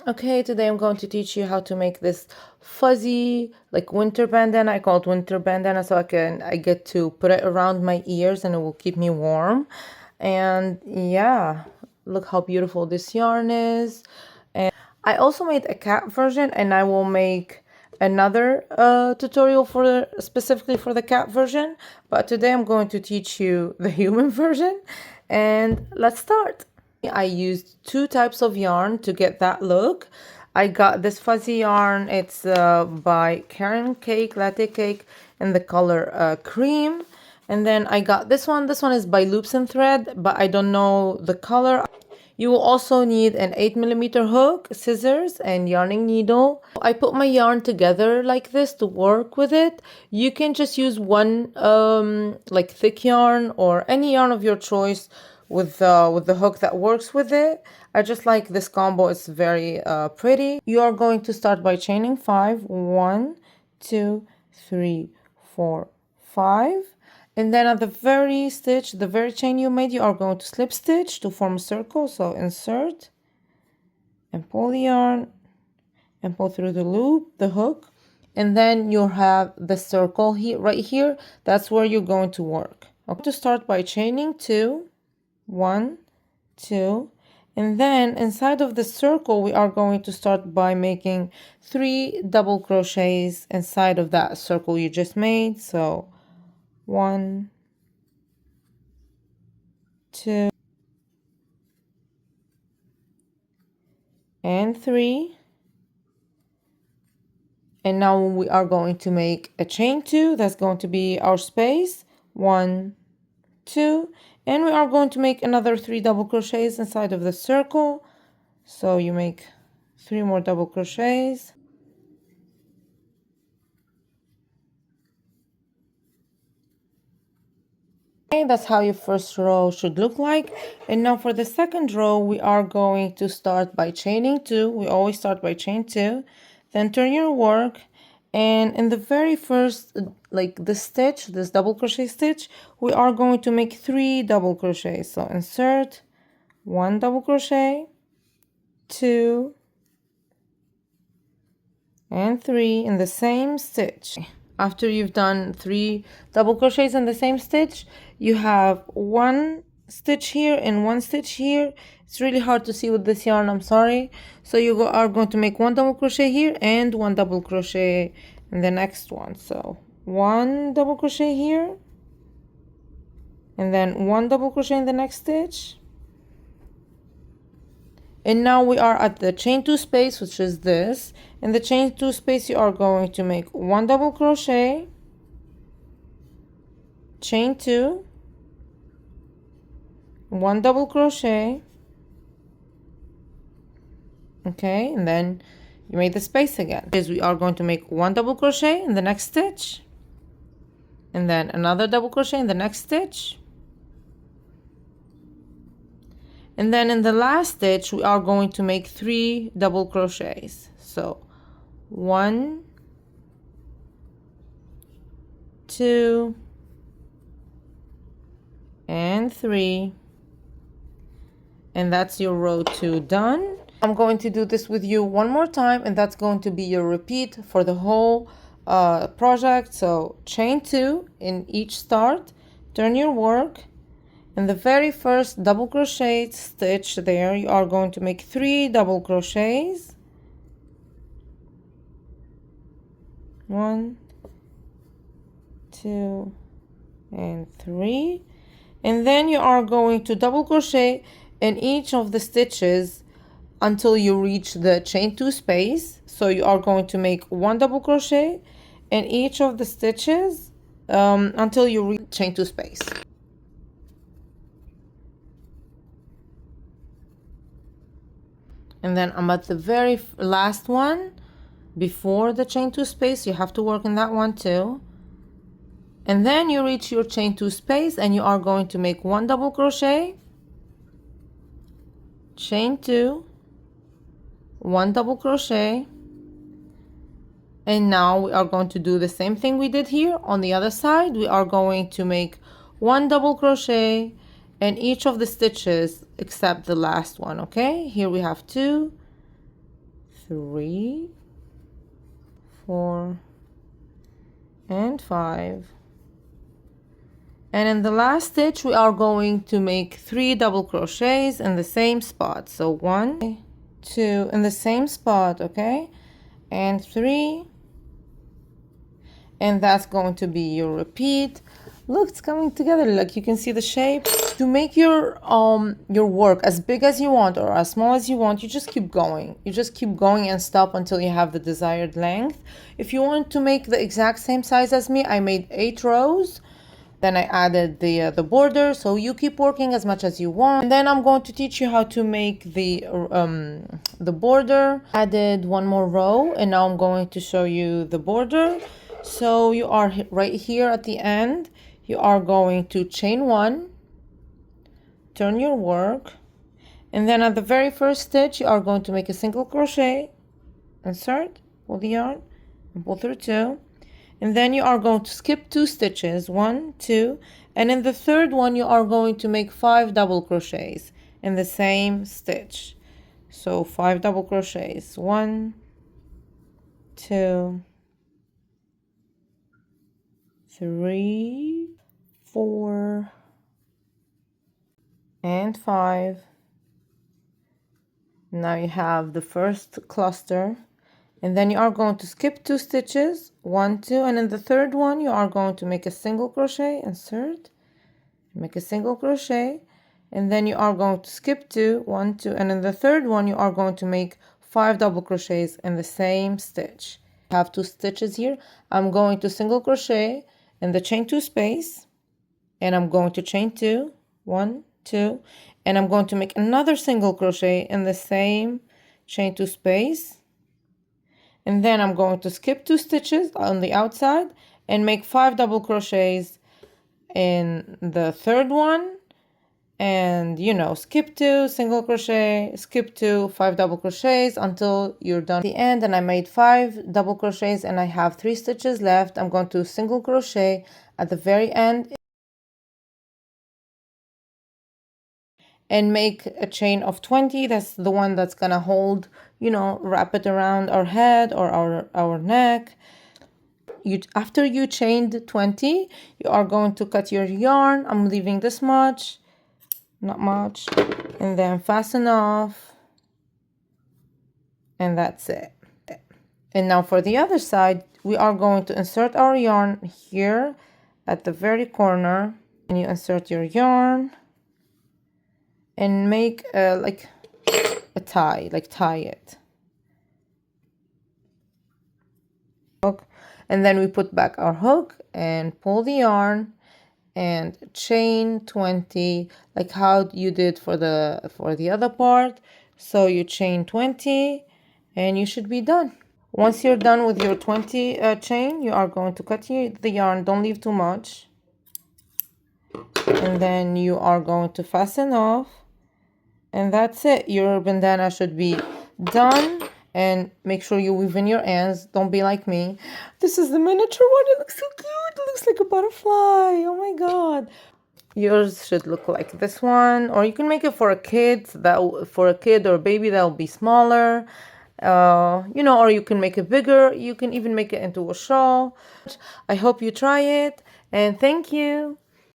Okay, today I'm going to teach you how to make this fuzzy like winter bandana. I call it winter bandana so I get to put it around my ears and it will keep me warm. And yeah, look how beautiful this yarn is. And I also made a cat version, and I will make another tutorial for specifically for the cat version, but today I'm going to teach you the human version. And let's start. I used two types of yarn to get that look. I got this fuzzy yarn. It's by Karen Cake, Latte Cake, in the color cream. And then I got this one. This one is by Loops and Thread, but I don't know the color. You will also need an 8mm hook, scissors, and yarning needle. I put my yarn together like this to work with it. You can just use one like thick yarn or any yarn of your choice with the hook that works with it. I just like this combo. It's very pretty. You are going to start by chaining 5. 1, 2, 3, 4, 5. And then at the very stitch, the very chain you made, you are going to slip stitch to form a circle. So insert and pull the yarn and pull through the loop, the hook, and then you'll have the circle here, right here. That's where you're going to work. Okay, to start by chaining 2, 1, 2, and then inside of the circle, we are going to start by making 3 double crochets inside of that circle you just made. So 1, 2, and 3. And now we are going to make a chain 2. That's going to be our space. 1, 2, and we are going to make another 3 double crochets inside of the circle. So you make 3 more double crochets. Okay, that's how your first row should look like. And now for the second row, we are going to start by chaining 2. We always start by chain 2. Then turn your work, and in the very first like the stitch, this double crochet stitch, we are going to make 3 double crochets. So insert 1 double crochet, 2, and 3 in the same stitch. After you've done 3 double crochets in the same stitch, you have 1 stitch here and 1 stitch here. It's really hard to see with this yarn, I'm sorry. So you are going to make 1 double crochet here and 1 double crochet in the next one. So 1 double crochet here, and then 1 double crochet in the next stitch. And now we are at the chain 2 space, which is this. In the chain 2 space, you are going to make 1 double crochet, chain 2, 1 double crochet. Okay, and then you made the space again. Is we are going to make 1 double crochet in the next stitch, and then another double crochet in the next stitch. And then in the last stitch, we are going to make 3 double crochets. So 1, 2, and 3. And that's your row 2 done. I'm going to do this with you one more time, and that's going to be your repeat for the whole project. So chain 2 in each start, turn your work. In the very first double crochet stitch there, you are going to make 3 double crochets. 1, 2, and 3. And then you are going to double crochet in each of the stitches until you reach the chain 2 space. So you are going to make 1 double crochet in each of the stitches until you reach chain 2 space. And then I'm at the very last one before the chain 2 space. You have to work in that one too. And then you reach your chain 2 space, and you are going to make 1 double crochet, chain 2, 1 double crochet. And now we are going to do the same thing we did here on the other side. We are going to make 1 double crochet in each of the stitches except the last one. Okay, here we have 2, 3, 4, and 5. And in the last stitch we are going to make 3 double crochets in the same spot. So 1, 2 in the same spot, okay, and 3, and that's going to be your repeat. Look, it's coming together. Like you can see the shape. To make your work as big as you want or as small as you want, you just keep going. You just keep going and stop until you have the desired length. If you want to make the exact same size as me, I made 8 rows. Then I added the border, so you keep working as much as you want. And then I'm going to teach you how to make the border. Added 1 more row, and now I'm going to show you the border. So you are right here at the end. You are going to chain 1, turn your work, and then at the very first stitch you are going to make a single crochet, insert, pull the yarn, and pull through 2. And then you are going to skip 2 stitches, 1, 2, and in the third one you are going to make 5 double crochets in the same stitch. So 5 double crochets, 1, 2, 3, 4, and 5. Now you have the first cluster. And then you are going to skip 2 stitches, 1, 2, and in the third one you are going to make a single crochet, insert, make a single crochet, and then you are going to skip 2, 1, 2, and in the third one you are going to make 5 double crochets in the same stitch. I have 2 stitches here. I'm going to single crochet in the chain 2 space, and I'm going to chain 2, 1, 2, and I'm going to make another single crochet in the same chain 2 space. And then I'm going to skip 2 stitches on the outside and make 5 double crochets in the third one. And skip 2, single crochet, skip 2, 5 double crochets until you're done at the end. And I made 5 double crochets and I have 3 stitches left. I'm going to single crochet at the very end and make a chain of 20. That's the one that's gonna hold, wrap it around our head or our neck. After you chained 20, you are going to cut your yarn. I'm leaving this much, not much, and then fasten off, and that's it. And now for the other side, we are going to insert our yarn here at the very corner, and you insert your yarn and make like a tie, tie it. Hook, and then we put back our hook and pull the yarn and chain 20, like how you did for the other part. So you chain 20 and you should be done. Once you're done with your 20 chain, you are going to cut the yarn. Don't leave too much. And then you are going to fasten off. And that's it. Your bandana should be done. And make sure you weave in your ends. Don't be like me. This is the miniature one. It looks so cute. It looks like a butterfly. Oh my god. Yours should look like this one. Or you can make it for a kid. For a kid or a baby that will be smaller. Or you can make it bigger. You can even make it into a shawl. I hope you try it. And thank you.